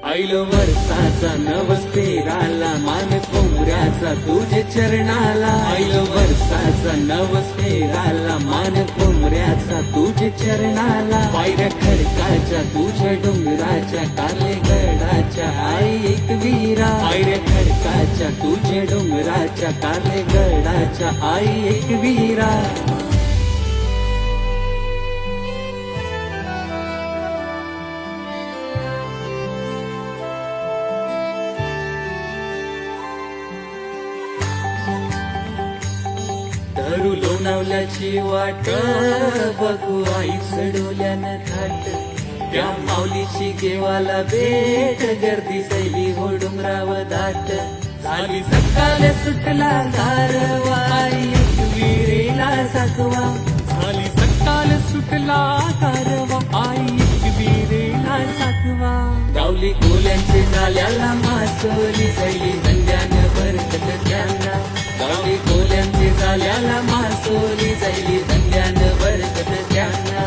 ILO वर्षाचा नवस फेराला मान कोंबऱ्याचा तुझे चरणाला आईलो वर्षाचा नवस फेराला मान कोंबऱ्याचा तुझे चरणाला पायऱ्या खडकाच्या तुझ्या डोंगराच्या काले गडाच्या आई एक वीरा पायऱ्या खडकाच्या तुझ्या डोंगराच्या काले गडाच्या आई एक वीरा धरू लोणावल्याची वाट बघू आई चढवल्यानं थाट त्या माऊलीची केवाला भेट गर्दी सैली हो डोंगराव दाट झाली सकाळ सुटला गारवा आई विरेला साकवा झाली सकाळ सुटला गारवा आई विरेला साकवा गावली कोल्यांचे झाल्याला मासोली सैली धंद्यानं बरकत त्यांना गावली कोल्यांचे झाल्याला मासोली सैली धंद्यानं बरकत त्यांना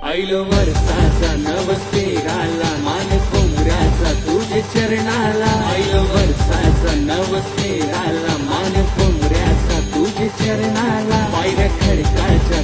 आईलो वर्षाचा नवस फेराला मान कोंबऱ्याचा तुझे चरणाला आईलो वर्षाचा नवस फेराला मान कोंबऱ्याचा तुझे चरणाला पायऱ्या खडकाच्या